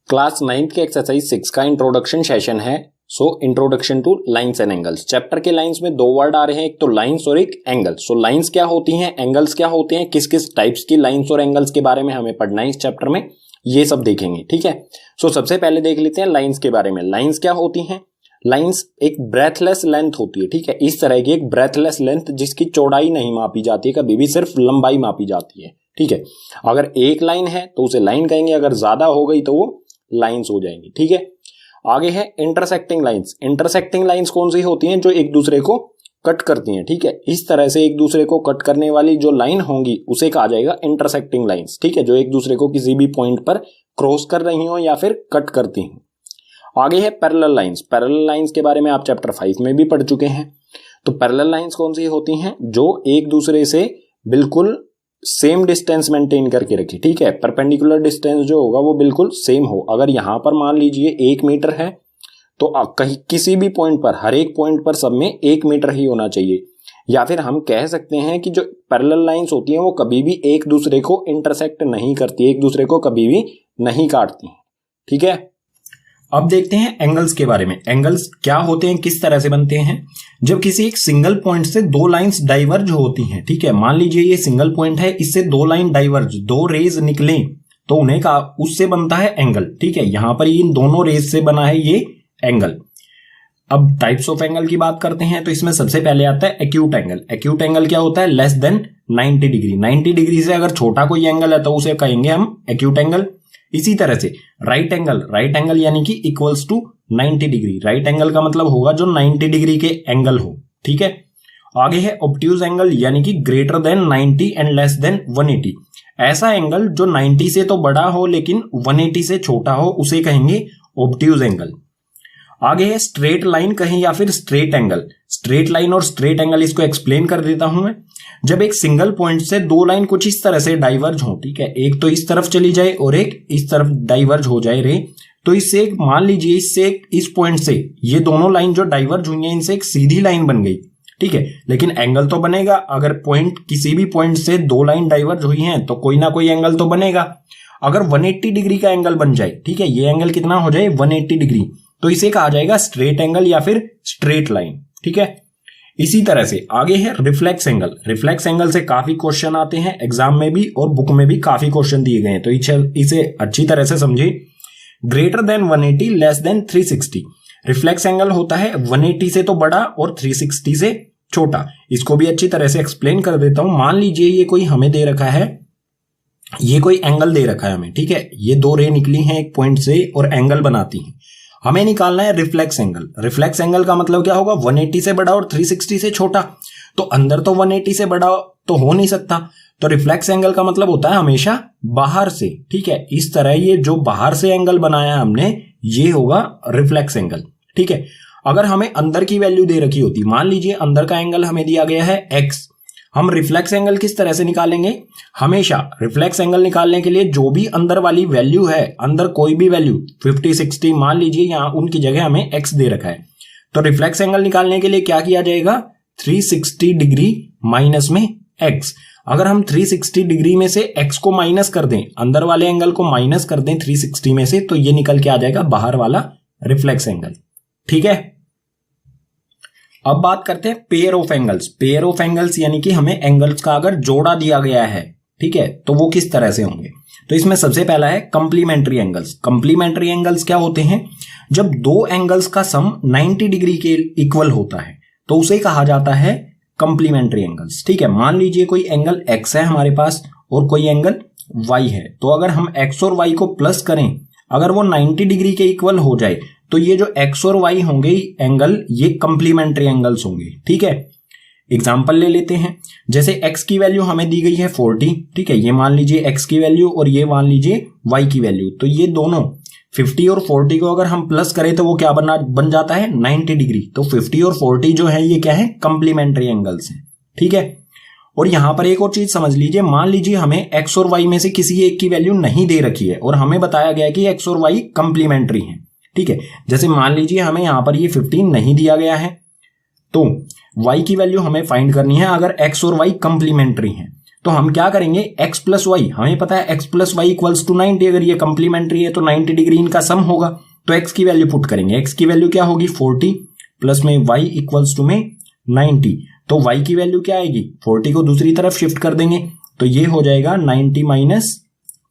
Class 9th के exercise 6 का introduction session है। So introduction two lines and angles. Chapter के लाइंस में दो वर्ड आ रहे हैं, एक तो लाइंस और एक एंगल्स। सो लाइंस क्या होती हैं, एंगल्स क्या होते हैं, किस किस टाइप्स की लाइंस और एंगल्स के बारे में हमें पढ़ना है इस चैप्टर में, ये सब देखेंगे। ठीक है। सो सबसे पहले देख लेते हैं लाइंस के बारे में। लाइंस क्या होती हैं? लाइंस एक ब्रेथलेस लेंथ होती है। ठीक है, इस तरह की एक ब्रेथलेस लेंथ जिसकी चौड़ाई नहीं मापी जाती, कभी भी सिर्फ लंबाई मापी जाती है। ठीक है, अगर एक लाइन है तो उसे लाइन कहेंगे, अगर ज्यादा हो गई तो वो लाइंस हो जाएंगी। ठीक है, आगे है इंटरसेक्टिंग लाइंस। इंटरसेक्टिंग लाइंस कौन सी होती हैं? जो एक दूसरे को कट करती हैं। ठीक है, इस तरह से एक दूसरे को कट करने वाली जो लाइन होंगी उसे कहा जाएगा इंटरसेक्टिंग लाइंस। ठीक है, जो एक दूसरे को किसी भी पॉइंट पर क्रॉस कर रही हो या फिर कट करती हो। आगे है पैरेलल लाइंस। पैरेलल लाइंस के बारे में आप चैप्टर 5 में भी पढ़ चुके हैं। तो पैरेलल लाइंस कौन सी होती हैं? जो एक दूसरे से बिल्कुल सेम डिस्टेंस मेंटेन करके रखी। ठीक है, परपेंडिकुलर डिस्टेंस जो होगा वो बिल्कुल सेम हो। अगर यहां पर मान लीजिए 1 मीटर है तो कहीं किसी भी पॉइंट पर, हर एक पॉइंट पर सब में 1 मीटर ही होना चाहिए। या फिर हम कह सकते हैं कि जो पैरेलल लाइंस होती हैं वो कभी भी एक दूसरे को इंटरसेक्ट नहीं करती, एक दूसरे को कभी भी नहीं काटती। ठीक है, अब देखते हैं एंगल्स के बारे में। एंगल्स क्या होते हैं, किस तरह से बनते हैं? जब किसी एक सिंगल पॉइंट से दो लाइंस डाइवर्ज होती हैं। ठीक है, मान लीजिए ये सिंगल पॉइंट है, इससे दो लाइन डाइवर्ज, दो रेज निकले तो उन्हें का उससे बनता है एंगल। ठीक है, यहां पर इन दोनों रेज से बना है ये एंगल। अब टाइप्स ऑफ एंगल की बात करते हैं तो इसमें सबसे पहले आता है एक्यूट एंगल। एक्यूट एंगल क्या होता है? Less than 90 degree. 90 डिग्री से अगर छोटा कोई एंगल है तो उसे कहेंगे हम एक्यूट एंगल। इसी तरह से राइट एंगल, राइट एंगल यानी कि equals to 90 degree. Right angle का मतलब होगा जो 90 डिग्री के एंगल हो। ठीक है, आगे है ऑब्ट्यूज एंगल यानी कि greater than 90 and less than 180। ऐसा एंगल जो 90 से तो बड़ा हो लेकिन 180 से छोटा हो उसे कहेंगे ऑब्ट्यूज एंगल। आगे है स्ट्रेट लाइन कहें या फिर स्ट्रेट एंगल। स्ट्रेट लाइन और स्ट्रेट एंगल इसको एक्सप्लेन कर देता हूं मैं। जब एक सिंगल पॉइंट से दो लाइन कुछ इस तरह से डाइवर्ज हो, ठीक है, एक तो इस तरफ चली जाए और एक इस तरफ डाइवर्ज हो जाए रे, तो इससे एक मान लीजिए इससे एक इस पॉइंट से ये दोनों लाइन जो डाइवर्ज हुई हैं इनसे एक सीधी लाइन बन गई। ठीक है, लेकिन एंगल तो बनेगा। अगर पॉइंट किसी भी पॉइंट से दो लाइन डाइवर्ज हुई हैं तो कोई ना कोई एंगल तो बनेगा। अगर 180 डिग्री का एंगल बन जाए, ठीक है, ये एंगल कितना हो जाए 180 डिग्री, तो इसे कहा जाएगा स्ट्रेट एंगल या फिर स्ट्रेट लाइन। ठीक है, इसी तरह से आगे है रिफ्लेक्स एंगल। रिफ्लेक्स एंगल से काफी क्वेश्चन आते हैं एग्जाम में भी और बुक में भी काफी क्वेश्चन दिए गए हैं, तो इसे अच्छी तरह से समझे। Greater than 180 less than 360। Reflex angle होता है 180 से तो बड़ा और 360 से छोटा। इसको भी अच्छी तरह से एक्सप्लेन कर देता हूं। मान लीजिए ये कोई हमें दे रखा है, ये कोई एंगल दे रखा है हमें। ठीक है, ये दो रे निकली हैं एक पॉइंट से और एंगल बनाती हैं। हमें निकालना है रिफ्लेक्स एंगल। रिफ्लेक्स एंगल का मतलब क्या होगा? 180 से बड़ा और 360 से छोटा। तो अंदर तो 180 से बड़ा तो हो नहीं सकता, तो रिफ्लेक्स एंगल का मतलब होता है हमेशा बाहर से। ठीक है, इस तरह ये जो बाहर से एंगल बनाया है हमने ये होगा रिफ्लेक्स एंगल। ठीक है, अगर हमें अंदर की वैल्यू दे रखी होती, मान लीजिए अंदर का एंगल हमें दिया गया है x, हम रिफ्लेक्स एंगल किस तरह से निकालेंगे? हमेशा रिफ्लेक्स एंगल निकालने के लिए जो भी अंदर वाली वैल्यू है, अंदर कोई भी वैल्यू 50 60 मान लीजिए, यहां उनकी जगह हमें x दे रखा है, तो रिफ्लेक्स एंगल निकालने के लिए क्या किया जाएगा? 360 डिग्री माइनस में x। अगर हम 360 डिग्री में से x को माइनस कर दें, अंदर वाले एंगल को माइनस कर दें 360 में से, तो ये निकल के आ जाएगा बाहर वाला रिफ्लेक्स एंगल। ठीक है, अब बात करते हैं pair of angles. Pair of angles यानी कि हमें एंगल्स का अगर जोड़ा दिया गया है, ठीक है, तो वो किस तरह से होंगे? तो इसमें सबसे पहला है कंप्लीमेंट्री एंगल्स। कंप्लीमेंट्री एंगल्स क्या होते हैं? जब दो एंगल्स का सम 90 डिग्री के इक्वल होता है तो उसे कहा जाता है कंप्लीमेंट्री एंगल्स। ठीक है, मान लीजिए कोई एंगल x है हमारे पास और कोई एंगल y है, तो अगर हम x और y को प्लस करें, अगर वो 90 डिग्री के इक्वल हो जाए तो ये जो x और y होंगे एंगल, ये कंप्लीमेंट्री एंगल्स होंगे। ठीक है, एग्जांपल ले लेते हैं। जैसे x की वैल्यू हमें दी गई है 40, ठीक है, ये मान लीजिए x की वैल्यू और ये मान लीजिए y की वैल्यू, तो ये दोनों 50 और 40 को अगर हम प्लस करें तो वो क्या बन जाता है 90 डिग्री। तो 50 और 40 जो है ये क्या है? कंप्लीमेंट्री एंगल्स हैं। ठीक है, और यहां पर एक और चीज समझ लीजिए, मान लीजिए हमें x और y में से किसी एक की वैल्यू नहीं दे रखी है और हमें बताया गया कि x और y कंप्लीमेंट्री हैं। ठीक है, जैसे मान लीजिए हमें यहां पर ये 15 नहीं दिया गया है, तो y की वैल्यू हमें फाइंड करनी है अगर x और y कंप्लीमेंट्री हैं। तो हम क्या करेंगे, x प्लस वाई, हमें पता है x plus Y equals to 90, अगर ये कंप्लीमेंट्री है तो 90 डिग्री इनका सम होगा, तो x की वैल्यू पुट करेंगे, x की वैल्यू क्या होगी 40 प्लस में y इक्वल्स टू में 90, तो y की वैल्यू क्या आएगी, 40 को दूसरी तरफ शिफ्ट कर देंगे तो ये हो जाएगा 90 माइनस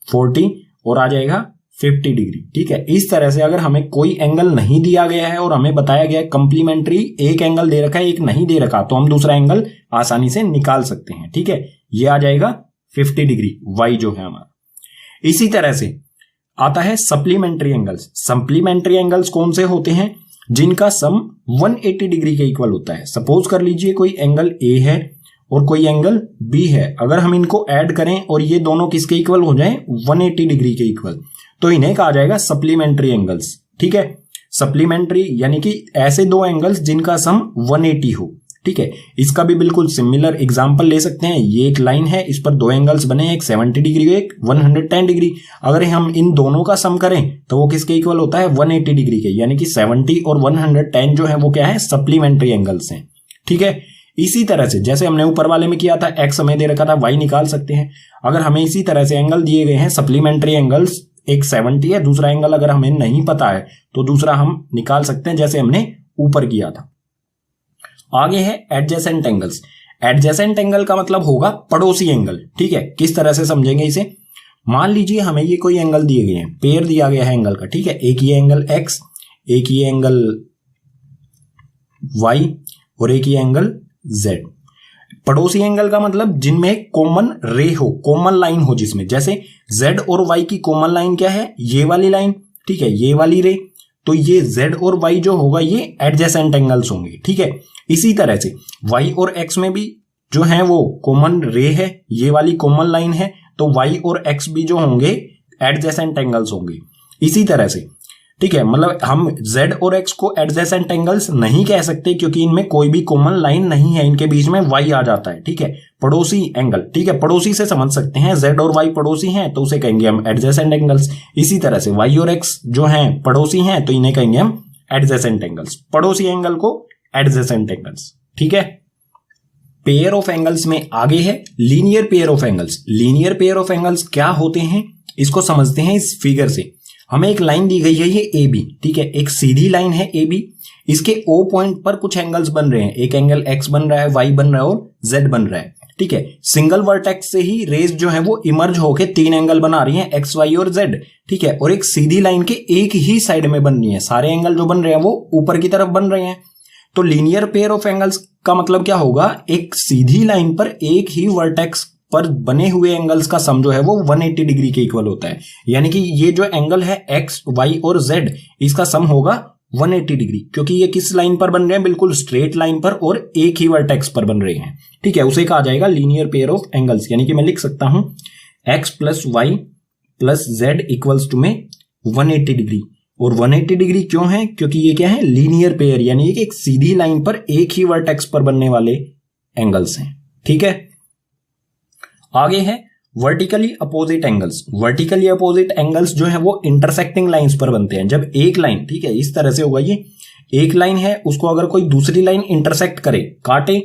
40 और आ जाएगा 50 डिग्री। ठीक है, इस तरह से अगर हमें कोई एंगल नहीं दिया गया है और हमें बताया गया है कंप्लीमेंट्री एक एंगल दे रखा है एक नहीं दे रखा, तो हम दूसरा एंगल आसानी से निकाल सकते हैं। ठीक है, ये आ जाएगा 50 डिग्री y जो है हमारा। इसी तरह से आता है सप्लीमेंट्री एंगल्स। सप्लीमेंट्री एंगल्स कौन से होते हैं, जिनका सम 180 डिग्री के इक्वल होता है। सपोज कर लीजिए कोई एंगल A है और कोई एंगल B है, अगर हम इनको ऐड करें और ये दोनों किसके इक्वल हो जाएं 180 डिग्री के इक्वल, तो इन्हें कहा जाएगा सप्लीमेंट्री एंगल्स। ठीक है, सप्लीमेंट्री यानी कि ऐसे दो एंगल्स जिनका सम 180 हो। ठीक है, इसका भी बिल्कुल सिमिलर एग्जांपल ले सकते हैं। ये एक लाइन है, इस पर दो एंगल्स बने, एक 70 डिग्री एक 110 डिग्री। अगर हम इन दोनों का सम करें तो वो किसके इक्वल होता है 180 डिग्री के, यानी कि 70 और 110 जो है वो क्या है सप्लीमेंट्री एंगल्स हैं। ठीक है, इसी तरह से जैसे हमने ऊपर वाले में किया था, x हमें दे रखा था, y निकाल सकते हैं। अगर हमें इसी तरह से एंगल दिए गए हैं सप्लीमेंट्री एंगल्स, एक 70 है, दूसरा एंगल अगर हमें नहीं पता है तो दूसरा हम निकाल सकते हैं जैसे हमने ऊपर किया था। आगे है एडजेसेंट एंगल्स। एडजेसेंट एंगल का मतलब होगा पड़ोसी एंगल। ठीक है, किस तरह से समझेंगे इसे, मान लीजिए हमें ये कोई एंगल दिए गए हैं, पेयर दिया गया है एंगल का। ठीक है, एक ये एंगल x, एक ये एंगल y और एक ये एंगल z। पड़ोसी एंगल का मतलब जिनमें कॉमन रे हो, कॉमन लाइन हो, जिसमें जैसे z और y की कॉमन लाइन क्या है, ये वाली लाइन। ठीक है, ये वाली रे, तो ये z और y जो होगा ये एडजेसेंट एंगल्स होंगे। ठीक है, इसी तरह से y और x में भी जो है वो कॉमन रे है, ये वाली कॉमन लाइन है, तो y और x भी जो होंगे एडजेसेंट एंगल्स होंगे। इसी तरह से ठीक है, मतलब हम z और x को एडजेसेंट एंगल्स नहीं कह सकते क्योंकि इनमें कोई भी कॉमन लाइन नहीं है, इनके बीच में y आ जाता है। ठीक है, पड़ोसी एंगल। ठीक है, पड़ोसी से समझ सकते हैं, z और y पड़ोसी हैं तो उसे कहेंगे हम एडजेसेंट एंगल्स। इसी तरह से y और x जो हैं पड़ोसी हैं तो इन्हें कहेंगे हम एडजेसेंट एंगल्स, पड़ोसी एंगल को एडजेसेंट एंगल्स। ठीक है, पेयर ऑफ एंगल्स में आगे है linear pair of angles. Linear pair of angles क्या होते हैं, इसको समझते हैं इस फिगर से। हमें एक लाइन दी गई है ये AB। ठीक है, एक सीधी लाइन है AB, इसके O पॉइंट पर कुछ एंगल्स बन रहे हैं, एक एंगल X बन रहा है, Y बन रहा है और Z बन रहा है। ठीक है, सिंगल वर्टेक्स से ही रेज जो है वो इमर्ज होके तीन एंगल बना रही हैं X, Y और Z। ठीक है, और एक सीधी लाइन के एक ही साइड में बन रही है, सारे एंगल जो बन रहे हैं वो ऊपर की तरफ बन रहे हैं। तो लीनियर पेयर ऑफ एंगल्स का मतलब क्या होगा, एक सीधी लाइन पर एक ही वर्टेक्स पर बने हुए एंगल्स का सम जो है वो 180 डिग्री के इक्वल होता है। यानी कि ये जो एंगल है x, y और z, इसका सम होगा 180 डिग्री, क्योंकि ये किस लाइन पर बन रहे हैं, बिल्कुल स्ट्रेट लाइन पर और एक ही वर्टेक्स पर बन रहे हैं। ठीक है, उसे कहा जाएगा लीनियर पेयर ऑफ एंगल्स। यानी कि मैं लिख सकता हूं x plus Y plus z equals to में 180 डिग्री। और 180 डिग्री क्यों है, क्योंकि ये क्या है लीनियर पेयर, यानी कि एक सीधी लाइन पर एक ही वर्टेक्स पर बनने वाले एंगल्स हैं। ठीक है, आगे है vertically opposite angles. Vertically opposite angles जो है वो इंटरसेक्टिंग लाइंस पर बनते हैं। जब एक लाइन, ठीक है, इस तरह से होगा, ये एक लाइन है, उसको अगर कोई दूसरी लाइन इंटरसेक्ट करे, काटे,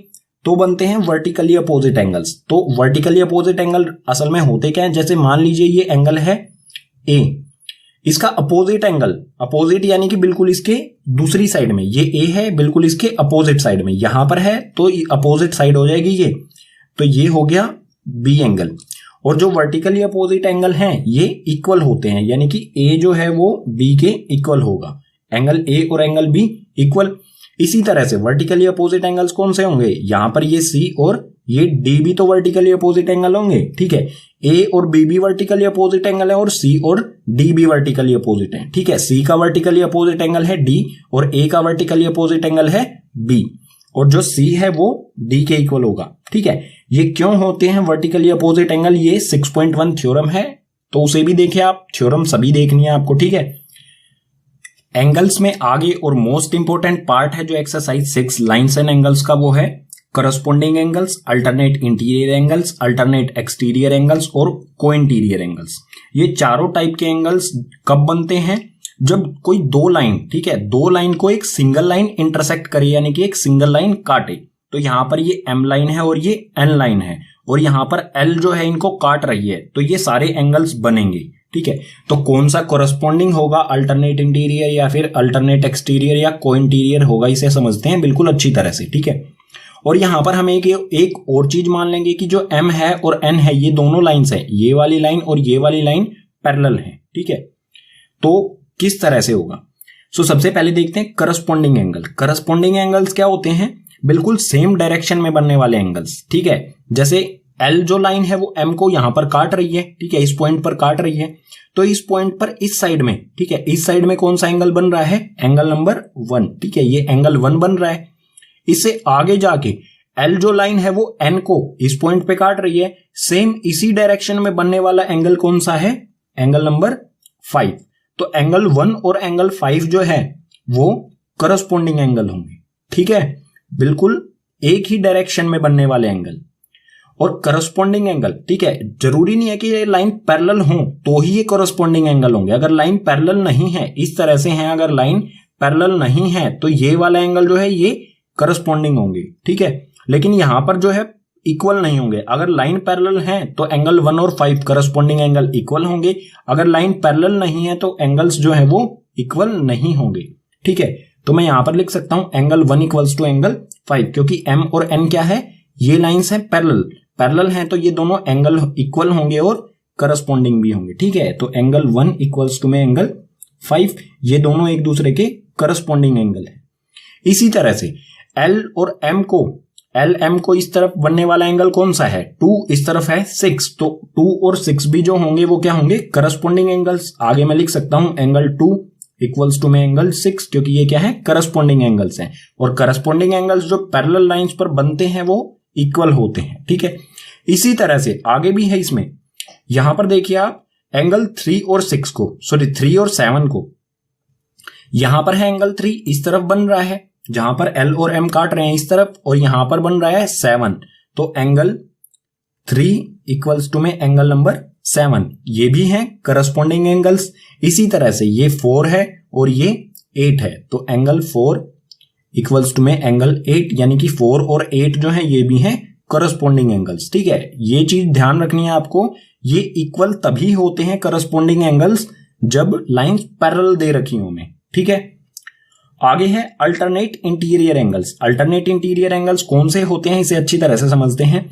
तो बनते हैं वर्टिकली अपोजिट एंगल्स। तो वर्टिकली अपोजिट एंगल असल में होते क्या है, जैसे मान लीजिए ये एंगल है A, इसका अपोजिट एंगल, अपोजिट यानी कि बिल्कुल इसके दूसरी साइड में, ये A है, बिल्कुल इसके अपोजिट साइड में, यहां पर है तो अपोजिट साइड हो जाएगी ये, तो ये हो गया B एंगल। और जो वर्टिकली अपोजिट एंगल हैं ये इक्वल होते हैं, यानी कि A जो है वो B के इक्वल होगा, एंगल A और एंगल B इक्वल। इसी तरह से वर्टिकली अपोजिट एंगल्स कौन से होंगे, यहां पर ये C और ये D भी तो वर्टिकली अपोजिट एंगल होंगे। ठीक है, A और B भी वर्टिकली अपोजिट एंगल है और C और D भी वर्टिकली अपोजिट है। ठीक है, C का वर्टिकली अपोजिट एंगल है D और A का वर्टिकली अपोजिट एंगल है B, और जो C है वो D के इक्वल होगा। ठीक है, ये क्यों होते हैं वर्टिकली अपोजिट एंगल, ये 6.1 थ्योरम है, तो उसे भी देखिए आप, थ्योरम सभी देखनी है आपको। ठीक है, एंगल्स में आगे और मोस्ट इंपोर्टेंट पार्ट है जो एक्सरसाइज 6 लाइन्स एंड एंगल्स का, वो है corresponding angles, alternate interior angles, alternate exterior angles और को इंटीरियर एंगल्स। ये चारों टाइप के एंगल्स कब बनते हैं, जब कोई दो लाइन, ठीक है, दो लाइन को एक सिंगल लाइन इंटरसेक्ट करे, यानी कि एक सिंगल लाइन काटे। तो यहां पर ये M लाइन है और ये N लाइन है, और यहां पर L जो है इनको काट रही है, तो ये सारे एंगल्स बनेंगे। ठीक है, तो कौन सा कोरस्पॉन्डिंग होगा, अल्टरनेट इंटीरियर या फिर अल्टरनेट एक्सटीरियर या को इंटीरियर होगा, इसे समझते हैं बिल्कुल अच्छी तरह से। ठीक है, और यहां पर हम एक और चीज मान लेंगे कि जो M है और N है ये दोनों लाइंस है, ये वाली लाइन और ये वाली लाइन पैरेलल है। ठीक है, तो किस तरह से होगा? सो सबसे पहले देखते हैं करस्पॉन्डिंग एंगल। करस्पॉन्डिंग एंगल्स क्या होते हैं? बिल्कुल सेम डायरेक्शन में बनने वाले एंगल्स। ठीक है, जैसे L जो लाइन है वो M को यहां पर काट रही है। ठीक है, इस पॉइंट पर काट रही है, तो इस पॉइंट पर इस साइड में, ठीक है, इस साइड में कौन सा एंगल बन रहा है? Angle number 1। ठीक है, ये एंगल 1 बन रहा है। इससे आगे जाके L जो लाइन है वो N को इस पॉइंट पे काट रही है, सेम इसी डायरेक्शन में बनने वाला एंगल कौन सा है? Angle number 5। तो एंगल 1 और एंगल 5 जो है वो करस्पॉन्डिंग एंगल होंगे। ठीक है, बिल्कुल एक ही डायरेक्शन में बनने वाले एंगल। और करस्पॉन्डिंग एंगल, ठीक है, जरूरी नहीं है कि ये लाइन पैरेलल हो तो ही ये करस्पॉन्डिंग एंगल होंगे। अगर लाइन पैरेलल नहीं है, इस तरह से है, अगर लाइन पैरेलल नहीं है तो ये वाला एंगल जो है ये करस्पॉन्डिंग होंगे। ठीक है, लेकिन यहां पर जो है इक्वल नहीं होंगे। अगर लाइन पैरेलल है तो एंगल 1 और 5 करस्पॉन्डिंग एंगल इक्वल होंगे। अगर लाइन पैरेलल नहीं है तो एंगल्स जो है वो इक्वल नहीं होंगे। ठीक है, तो मैं यहां पर लिख सकता हूं एंगल 1 इक्वल्स टू एंगल 5, क्योंकि M और N क्या है? ये लाइंस है पैरेलल हैं, तो ये दोनों एंगल इक्वल होंगे और करस्पॉन्डिंग भी होंगे। ठीक है, तो एंगल 1 इक्वल्स टू में एंगल 5, ये दोनों एक दूसरे के करस्पॉन्डिंग एंगल है। इसी तरह से L M को इस तरफ बनने वाला एंगल कौन सा है? 2, इस तरफ है 6, तो 2 और 6 भी जो होंगे वो क्या होंगे? Corresponding angles. आगे मैं लिख सकता हूं एंगल 2 इक्वल्स टू में एंगल 6, क्योंकि ये क्या है? करस्पॉन्डिंग एंगल्स हैं। और करस्पॉन्डिंग एंगल्स जो पैरेलल लाइंस पर बनते हैं वो इक्वल होते हैं। ठीक है, इसी तरह से आगे भी है इसमें। यहां पर देखिए आप एंगल 3 और 6 को, सॉरी 3 और 7 को, यहां पर है एंगल 3 इस तरफ बन रहा है जहां पर L और M काट रहे हैं इस तरफ, और यहां पर बन रहा है 7, तो एंगल 3 इक्वल्स टू में एंगल नंबर 7, ये भी है करस्पॉन्डिंग एंगल्स। इसी तरह से ये 4 है और ये 8 है, तो एंगल 4 इक्वल्स टू में एंगल 8, यानी कि 4 और 8 जो है ये भी है करस्पॉन्डिंग एंगल्स। ठीक है, ये चीज ध्यान रखनी है आपको, ये इक्वल तभी होते हैं करस्पॉन्डिंग एंगल्स जब लाइंस पैरेलल दे रखी हो में। ठीक है, आगे है alternate interior angles. Alternate interior angles कौन से होते हैं इसे अच्छी तरह से समझते हैं।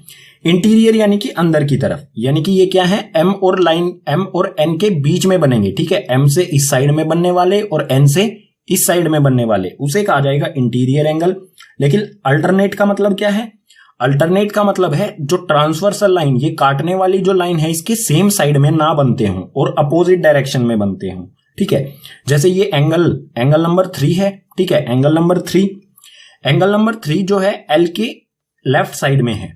इंटीरियर यानी कि अंदर की तरफ, यानी कि ये क्या है? M और N के बीच में बनेंगे। ठीक है, M से इस साइड में बनने वाले और N से इस साइड में बनने वाले, उसे कहा जाएगा इंटीरियर एंगल। लेकिन अल्टरनेट का मतलब क्या है? अल्टरनेट का मतलब है जो ट्रांसवर्सल लाइन, ये काटने वाली जो लाइन है इसके सेम साइड में ना बनते हों और अपोजिट डायरेक्शन में बनते हों। ठीक है, जैसे ये एंगल नंबर 3 है। ठीक है, एंगल नंबर 3 जो है L के लेफ्ट साइड में है,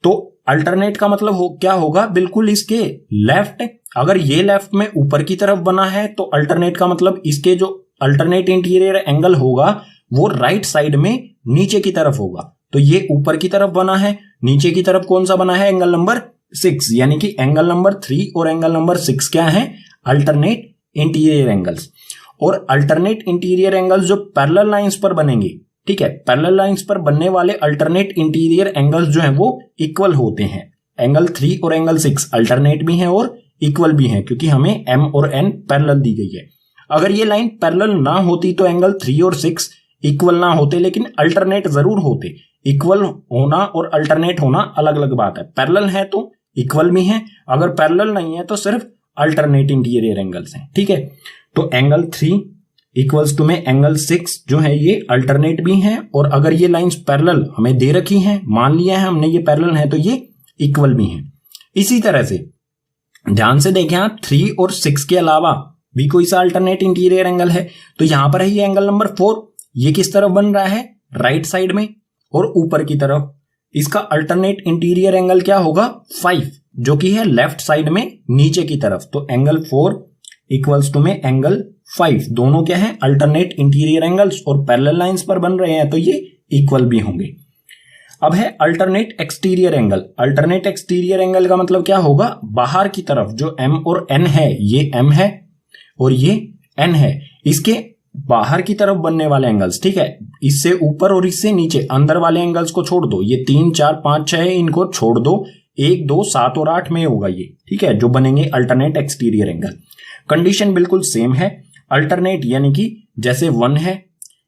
तो अल्टरनेट का मतलब क्या होगा? बिल्कुल इसके लेफ्ट। अगर ये लेफ्ट में ऊपर की तरफ बना है तो अल्टरनेट का मतलब इसके जो अल्टरनेट इंटीरियर एंगल होगा वो राइट साइड में नीचे की तरफ होगा। तो ये ऊपर की तरफ बना है, नीचे की तरफ कौन सा बना है? एंगल नंबर 6, यानी कि एंगल नंबर 3 और एंगल नंबर 6 क्या है? Alternate interior angles. और अल्टरनेट इंटीरियर एंगल्स जो पैरेलल लाइंस पर बनेंगे, ठीक है, पैरेलल लाइंस पर बनने वाले अल्टरनेट इंटीरियर एंगल्स जो हैं वो इक्वल होते हैं। एंगल 3 और एंगल 6 अल्टरनेट भी हैं और इक्वल भी हैं, क्योंकि हमें M और N पैरेलल दी गई है। अगर ये लाइन पैरेलल ना होती तो एंगल 3 और 6 इक्वल ना होते, लेकिन अल्टरनेट जरूर होते। इक्वल होना और अल्टरनेट होना अलग अलग बात है। पैरेलल है तो इक्वल भी है, अगर पैरेलल नहीं है तो सिर्फ अल्टरनेट इंटीरियर एंगल्स हैं। ठीक है, तो एंगल 3 इक्वल्स टू में एंगल 6 जो है ये अल्टरनेट भी हैं, और अगर ये लाइंस पैरेलल हमें दे रखी हैं, मान लिया है हमने ये पैरेलल है, तो ये इक्वल भी हैं। इसी तरह से ध्यान से देखें आप, 3 और 6 के अलावा भी कोई सा अल्टरनेट इंटीरियर एंगल है, तो यहां पर है ये एंगल नंबर 4, ये किस तरफ बन रहा है? राइट साइड में और ऊपर की तरफ। इसका अल्टरनेट इंटीरियर एंगल क्या होगा? 5, जो कि है लेफ्ट साइड में नीचे की तरफ। तो एंगल 4 इक्वल्स टू में एंगल 5, दोनों क्या है? अल्टरनेट इंटीरियर एंगल्स, और पैरेलल लाइंस पर बन रहे हैं तो ये इक्वल भी होंगे। अब है alternate exterior angle. Alternate exterior angle का मतलब क्या होगा? बाहर की तरफ जो M और N है, ये M है और ये N है, इसके बाहर की तरफ बनने वाले एंगल्स। ठीक है, इससे ऊपर और इससे नीचे, अंदर वाले एंगल्स को छोड़ दो, ये 3 4 5 6 है, इनको छोड़ दो। 1, 2, 7 और 8 में होगा ये, ठीक है, जो बनेंगे अल्टरनेट एक्सटीरियर एंगल। कंडीशन बिल्कुल सेम है। अल्टरनेट यानी कि जैसे 1 है,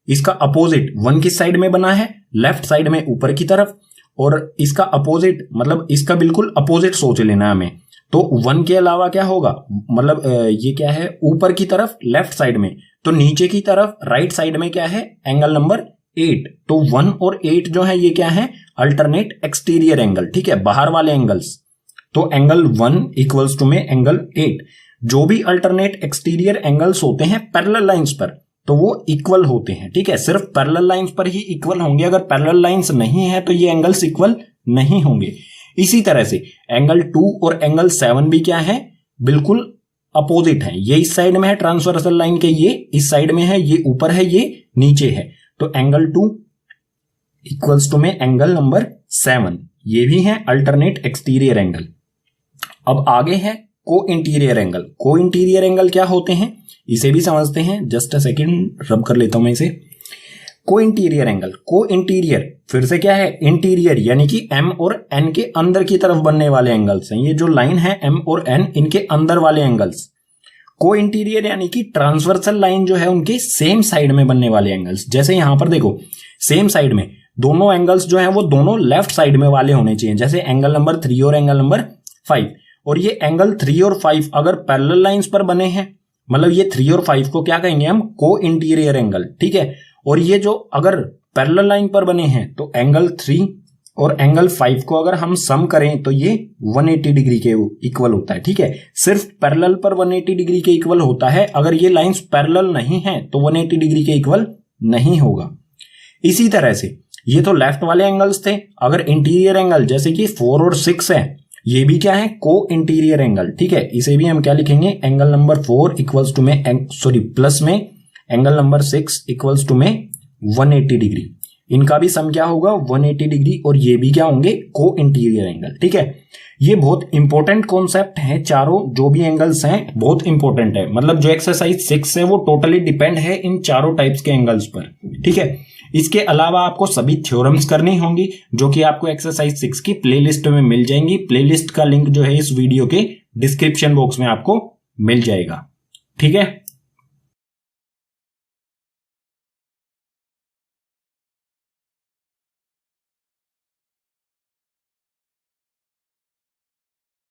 इसका अपोजिट 1 किस साइड में बना है, लेफ्ट साइड में ऊपर की तरफ, और इसका अपोजिट मतलब इसका बिल्कुल अपोजिट सोच लेना हमें। तो 1 के अलावा क्या होगा, मतलब ये क्या है, ऊपर की तरफ लेफ्ट साइड में, तो नीचे की तरफ राइट साइड में क्या है, एंगल नंबर 8। तो 1 और 8 जो है ये क्या है, अल्टरनेट एक्सटीरियर एंगल, ठीक है, बाहर वाले एंगल्स। तो एंगल 1 इक्वल्स टू में एंगल 8। जो भी अल्टरनेट एक्सटीरियर एंगल्स होते हैं पैरेलल लाइंस पर, तो वो इक्वल होते हैं, ठीक है, सिर्फ पैरेलल लाइंस पर ही इक्वल होंगे। अगर पैरेलल लाइंस नहीं है तो ये एंगल्स इक्वल नहीं होंगे। इसी तरह से एंगल 2 और एंगल 7 भी क्या है, बिल्कुल अपोजिट है। ये इस साइड में है ट्रांसवर्सल लाइन के, ये इस साइड में है, ये ऊपर है, ये नीचे है। तो एंगल 2 इक्वल्स टू में एंगल नंबर 7, ये भी है अल्टरनेट एक्सटीरियर एंगल। अब आगे है को इंटीरियर एंगल। को इंटीरियर एंगल क्या होते हैं, इसे भी समझते हैं। जस्ट अ सेकेंड, रब कर लेता हूं मैं इसे। को इंटीरियर एंगल, को इंटीरियर फिर से क्या है, इंटीरियर यानी कि M और N के अंदर की तरफ बनने वाले एंगल्स हैं। ये जो लाइन है M और N, इनके अंदर वाले एंगल्स। को इंटीरियर यानी कि ट्रांसवर्सल लाइन जो है उनके सेम साइड में बनने वाले एंगल्स। जैसे यहां पर देखो, सेम साइड में दोनों एंगल्स जो है वो दोनों लेफ्ट साइड में वाले होने चाहिए, जैसे एंगल नंबर 3 और एंगल नंबर 5। और ये एंगल 3 और 5 अगर पैरेलल लाइंस पर बने हैं, मतलब ये 3 और 5 को क्या कहेंगे हम, को इंटीरियर एंगल, ठीक है। और ये जो अगर पैरेलल लाइन पर बने हैं तो एंगल 3 और एंगल 5 को अगर हम सम करें तो ये 180 डिग्री के इक्वल होता है, ठीक है। सिर्फ पैरेलल पर 180 डिग्री के इक्वल होता है, अगर ये लाइंस पैरेलल नहीं है तो 180 डिग्री के इक्वल नहीं होगा। इसी तरह से ये तो लेफ्ट वाले एंगल्स थे। अगर इंटीरियर एंगल जैसे कि 4 और 6 है, ये भी क्या है, को इंटीरियर एंगल, ठीक है। इसे भी हम क्या लिखेंगे, एंगल नंबर 4 इक्वल्स टू में प्लस में एंगल नंबर 6 इक्वल्स टू में 180 डिग्री। इनका भी सम क्या होगा, 180 डिग्री, और ये भी क्या होंगे, को इंटीरियर एंगल, ठीक है। ये बहुत इंपॉर्टेंट कॉन्सेप्ट है, चारों जो भी एंगल्स हैं बहुत इंपॉर्टेंट है। मतलब जो एक्सरसाइज 6 है वो टोटली डिपेंड है इन चारों टाइप्स के एंगल्स पर, ठीक है। इसके अलावा आपको सभी थ्योरम्स करनी होंगी जो कि आपको एक्सरसाइज 6 की प्लेलिस्ट में मिल जाएंगी। प्लेलिस्ट का लिंक जो है इस वीडियो के डिस्क्रिप्शन बॉक्स में आपको मिल जाएगा, ठीक है।